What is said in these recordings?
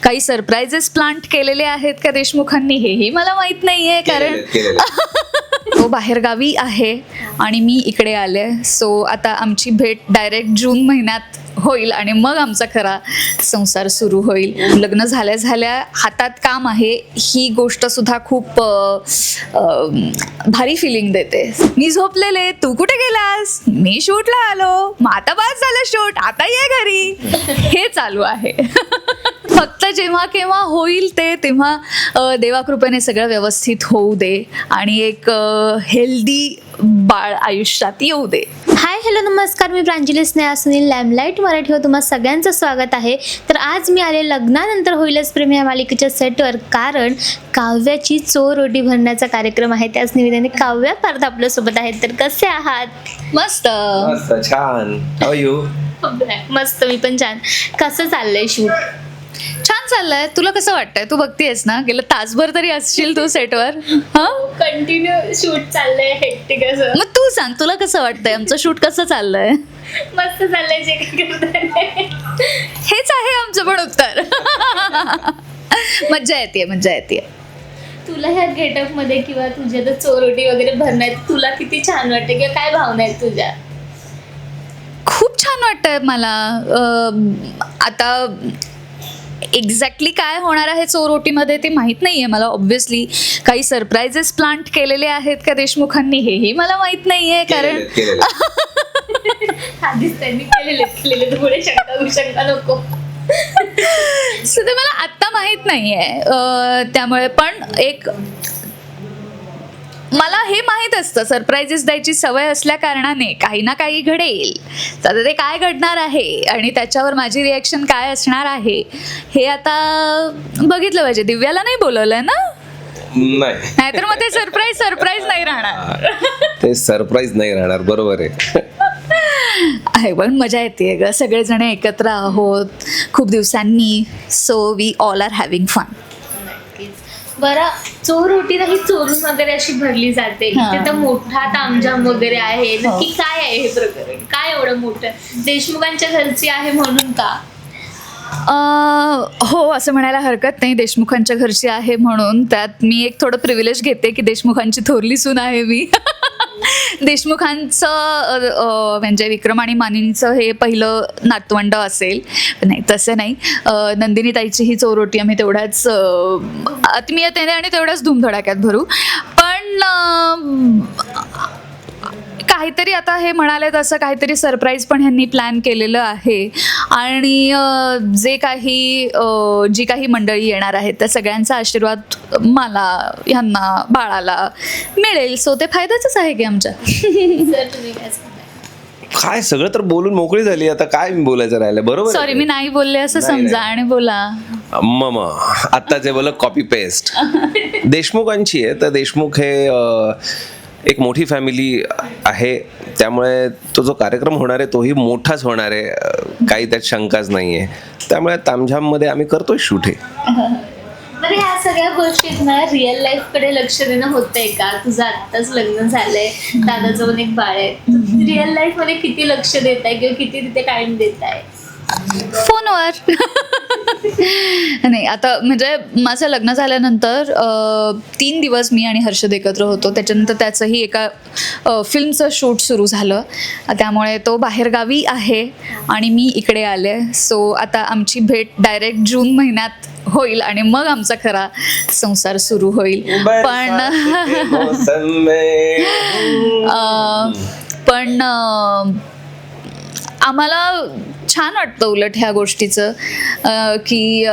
काही surprises plant केलेले आहेत का देशमुखांनी हेही मला माहित नाहीये, कारण तो बाहेरगावी आहे आणि मी इकडे आले. सो आता आमची भेट डायरेक्ट जून महिन्यात होईल आणि मग आमचा खरा संसार सुरू होईल. लग्न झाल्या झाल्या हातात काम आहे ही गोष्ट सुद्धा खूप भारी फिलिंग देते. मी झोपलेले, तू कुठे गेलास, मी शूटला आलो, मग आता बस झालं शूट, आता ये घरी, हे चालू आहे. फक्त जेव्हा केव्हा होईल तेव्हा देवाकृपेने सगळं व्यवस्थित होऊ दे आणि एक हेल्दी बाळ आयुष्यात येऊ दे. हाय हॅलो नमस्कार, मी प्रांजली स्नेहा सुनील, लॅमलाईट मराठीवर तुम्हा सगळ्यांचं स्वागत आहे. तर आज मी आले लग्नानंतर होईलच प्रेम या मालिकेच्या सेटवर, कारण काव्याची चोरोटी भरण्याचा कार्यक्रम आहे. त्याच निमित्ताने काव्या पार्थ आपल्यासोबत आहेत. तर कसे आहात? मस्त मस्त, छान. How you? मस्त, मी पण छान. कसं चाललंय शूट? छान चाललंय. तुला कसं वाटतंय? तू बघतेस ना, गेलं तासभर तरी असशील तू सेटवर. हा, कंटिन्यू शूट चाललंय, हेक्टिक असं. मग तू सांग, तुला कसं वाटतंय? आमचं शूट कसं चाललंय? मस्त चाललंय. जे काही करताय हेच आहे आमचं पण उत्तर. मज्जा येते. तुला ह्या गेटअप मध्ये किंवा तुझ्या तर चोरोटी वगैरे भरण्यात तुला किती छान वाटतं किंवा काय भावना आहेत तुझ्या? खूप छान वाटतंय मला. आता एक्झॅक्टली काय होणार आहे चोरोटीमध्ये ते माहीत नाहीये मला. ऑब्व्हियसली काही सरप्राइजेस प्लांट केलेले आहेत का देशमुखांनी हेही मला माहीत नाहीये, कारण आधीच त्यांनी केलेले पुढे शंका नको. सो ते मला आत्ता माहीत नाहीये. त्यामुळे पण एक मला हे माहीत असतं, सरप्राइजेस द्यायची सवय असल्या कारणाने काही ना काही घडेल. तर ते काय घडणार आहे आणि त्याच्यावर माझी रिॲक्शन काय असणार आहे हे आता बघितलं पाहिजे. दिव्याला नाही बोलवलंय ना? नाहीतर मग ते सरप्राईज नाही राहणार. ते सरप्राईज नाही राहणार, बरोबर आहे. पण मजा येते ग, सगळेजण एकत्र आहोत खूप दिवसांनी. So we all are having fun. बरं, चोरोटी ही चोरून वगैरे अशी भरली जाते. इथे तर मोठा तामझाम वगैरे आहे. नक्की काय आहे हे प्रकरण? काय एवढं मोठं? देशमुखांच्या घरची आहे म्हणून का? हो, असं म्हणायला हरकत नाही. देशमुखांच्या घरची आहे म्हणून. त्यात मी एक थोडं प्रिव्हिलेज घेते की देशमुखांची थोरली सून आहे मी. देशमुखांचं म्हणजे विक्रम आणि मानिनीचं हे पहिलं नातवंड असेल. नाही, तसं नाही. नंदिनी ताईची ही चोरोटी आम्ही तेवढ्याच आत्मीयतेने आणि तेवढ्याच धूमधडाक्यात भरू. पण काहीतरी आता हे म्हणाले तसं काहीतरी सरप्राईज पण ह्यांनी प्लॅन केलेलं आहे. आणि जी काही मंडळी येणार आहेत त्या सगळ्यांचा आशीर्वाद मला, ह्यांना, बाळाला मिळेल. सो ते फायद्याचंच आहे की आमच्या. काय सगळं तर बोलून मोकळी झाली, आता काय बोलायचं राहिलं? बरोबर. सॉरी, मी नाही बोलले असं समजा आणि बोला. मम आता जे बोल कॉपी पेस्ट. देशमुखांची आहे, तर देशमुख हे एक मोठी फॅमिली आहे. त्यामुळे तो जो कार्यक्रम होणार आहे तोही मोठाच होणार आहे, काही त्यात शंकाच नाही आहे. त्यामुळे तामझाममध्ये आम्ही करतोय शूट हे. बरं, ह्या सगळ्या गोष्टीत ना रिअल लाईफ कडे लक्ष देणं होतंय का? तुझं आत्ताच लग्न झालंय, दादाचं पण एक बाळ आहे. रिअल लाईफ मध्ये किती लक्ष देत आहे किंवा किती तिथे टाइम देत आहे? फोनवर. नाही, आता म्हणजे माझं लग्न झाल्यानंतर 3 दिवस मी आणि हर्षद एकत्र होतो. त्याच्यानंतर त्याचंही एका फिल्मचं शूट सुरू झालं. त्यामुळे तो बाहेरगावी आहे आणि मी इकडे आले. सो आता आमची भेट डायरेक्ट जून महिन्यात होईल आणि मग आमचा खरा संसार सुरू होईल. पण आम्हाला छान वाटतं उलट ह्या गोष्टीचं की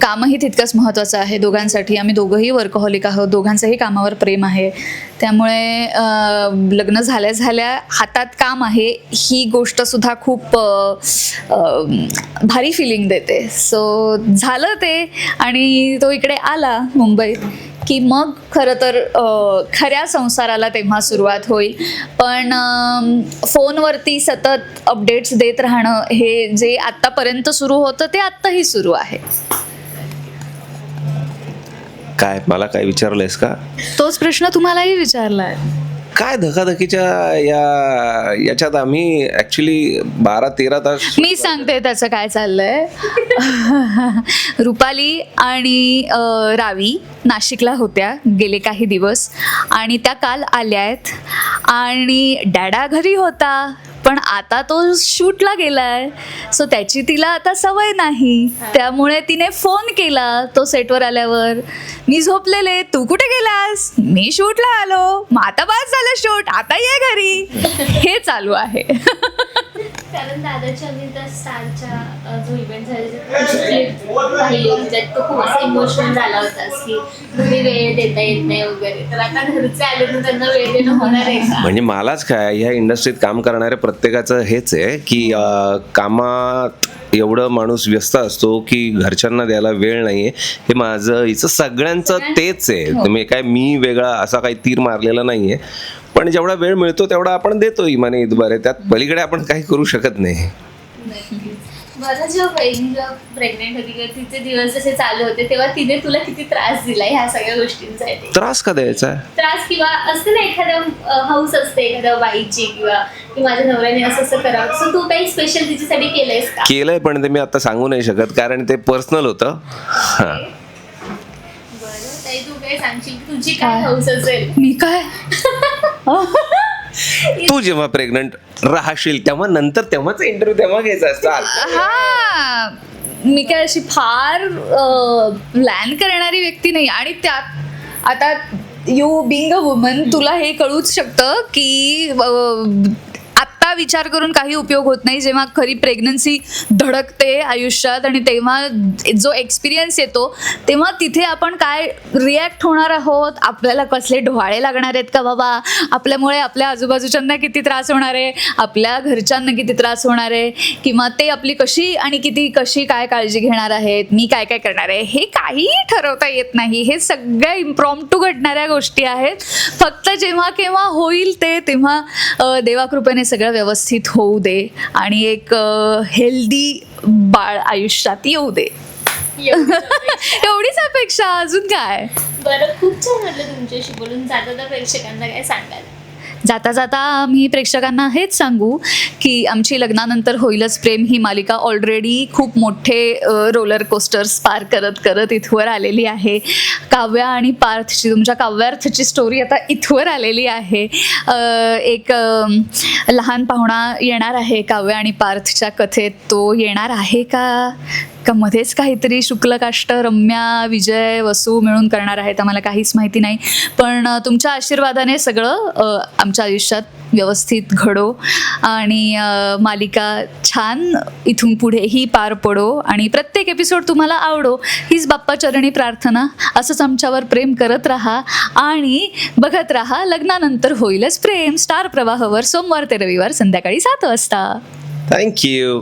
कामही तितकंच महत्त्वाचं आहे दोघांसाठी. आम्ही दोघंही वर्कहॉलिक आहोत, दोघांचंही कामावर प्रेम आहे. त्यामुळे लग्न झाल्या झाल्या हातात काम आहे ही गोष्ट सुद्धा खूप भारी फिलिंग देते. सो झालं ते आणि तो इकडे आला मुंबईत की मग खरं तर खऱ्या संसाराला तेव्हा सुरुवात होईल. पण फोनवरती सतत अपडेट्स देत राहणं हे जे आत्तापर्यंत सुरू होतं ते आत्ताही सुरू आहे. काय मला काय विचारलंयस का? तोच प्रश्न तुम्हालाही विचारलाय. काय धकाधकीच्या याच्यात आम्ही ॲक्च्युली 12-13 तास मी सांगते त्याचं काय चाललंय. रुपाली आणि रावी नाशिकला होत्या गेले काही दिवस आणि त्या काल आल्या आहेत आणि डॅडा घरी होता पण आता तो शूटला गेलाय. सो त्याची तिला आता सवय नाही, त्यामुळे तिने फोन केला तो सेटवर आल्यावर, मी झोपलेले, तू कुठे गेलास, मी शूटला आलो, मग आता बस झालं शूट, आता ये घरी. हे चालू आहे. कारण दादाच्या मी त्या स्टारच्या जो इव्हेंट झाला पाहिली त्यात तो खूप असा इमोशनल झाला होता की घरी वेळ देता येत नाही वगैरे, तर आता घरचे आले तर त्यांना वेळ देणं होणार आहे का? म्हणजे मलाच काय, ह्या इंडस्ट्रीत काम करणाऱ्या प्रत्येकाचं हेच आहे की कामात एवढं माणूस व्यस्त असतो की घरच्यांना द्यायला वेळ नाहीये. हे माझं हिचं सगळ्यांचं तेच आहे. तुम्ही काय मी वेगळा असा काही तीर मारलेला नाहीये, पण जेवढा वेळ मिळतो तेवढा आपण देतो इमाने इतबारे, त्यात पलीकडे आपण काही करू शकत नाही. बरं, जेव्हा बहीण प्रेग्नेंट होती किंवा तिचे दिवस जसे चालू होते तेव्हा तिने तुला किती त्रास दिला ह्या सगळ्या गोष्टींसाठी? त्रास का द्यायचा? त्रास किंवा असते ना एखाद्या हाऊस असते एखाद्या बाईची किंवा की माझ्या नवऱ्याने असं असं करावं, सो तू काही स्पेशल तिच्यासाठी केलंयस का? केलंय पण ते मी आता सांगू नाही शकत कारण ते पर्सनल होतं. हा, बरं ताई, तू काय सांगशील की तुझी काय हाऊस असेल? मी काय तू जेव्हा प्रेग्नंट राहशील तेव्हा नंतर तेव्हाच इंटरव्ह्यू तेव्हा घ्यायचा असतात. हा, मी काय अशी फार प्लॅन करणारी व्यक्ती नाही. आणि त्यात आता यू बिंग अ वुमन तुला हे कळूच शकतं की आत्ता विचार करून काही उपयोग होत नाही. जेव्हा खरी प्रेग्नन्सी धडकते आयुष्यात आणि तेव्हा जो एक्सपिरियन्स येतो तेव्हा तिथे आपण काय रिॲक्ट होणार आहोत, आपल्याला कसले डोहाळे लागणार आहेत का बाबा, आपल्यामुळे आपल्या आजूबाजूच्यांना किती त्रास होणार आहे, आपल्या घरच्यांना किती त्रास होणार आहे, किंवा ते आपली कशी आणि किती कशी काय काळजी घेणार आहेत, मी काय काय करणार आहे, हे काहीही ठरवता येत नाही. हे सगळ्या इम्प्रॉम्प्टू घडणाऱ्या गोष्टी आहेत. फक्त जेव्हा केव्हा होईल ते तेव्हा देवाकृपेने सगळं व्यवस्थित होऊ दे आणि एक हेल्दी बाळ आयुष्यात येऊ दे, एवढीच अपेक्षा, अजून काय. बरं, खूप छान वाटलं तुमच्याशी बोलून. जाता प्रेक्षकांना काय सांगाल? जाता जाता मी प्रेक्षकांना हेच सांगू की आमची लग्नानंतर होईलच प्रेम ही मालिका ऑलरेडी खूप मोठे रोलर कोस्टर्स पार करत करत इथवर आलेली आहे. काव्या आणि पार्थची, तुमच्या काव्यार्थची स्टोरी आता इथवर आलेली आहे. एक लहान पाहुणा येणार आहे काव्या आणि पार्थच्या कथेत. तो येणार आहे का मध्येच काहीतरी शुक्लकाष्ट रम्या विजय वसू मिळून करणार आहेत, आम्हाला काहीच माहिती नाही. पण तुमच्या आशीर्वादाने सगळं आमच्या आयुष्यात व्यवस्थित घडो आणि मालिका छान इथून पुढेही पार पडो आणि प्रत्येक एपिसोड तुम्हाला आवडो हीच बाप्पाचरणी प्रार्थना. असंच आमच्यावर प्रेम करत राहा आणि बघत राहा लग्नानंतर होईलच प्रेम, स्टार प्रवाहवर सोमवार ते रविवार संध्याकाळी 7 वाजता. थँक्यू.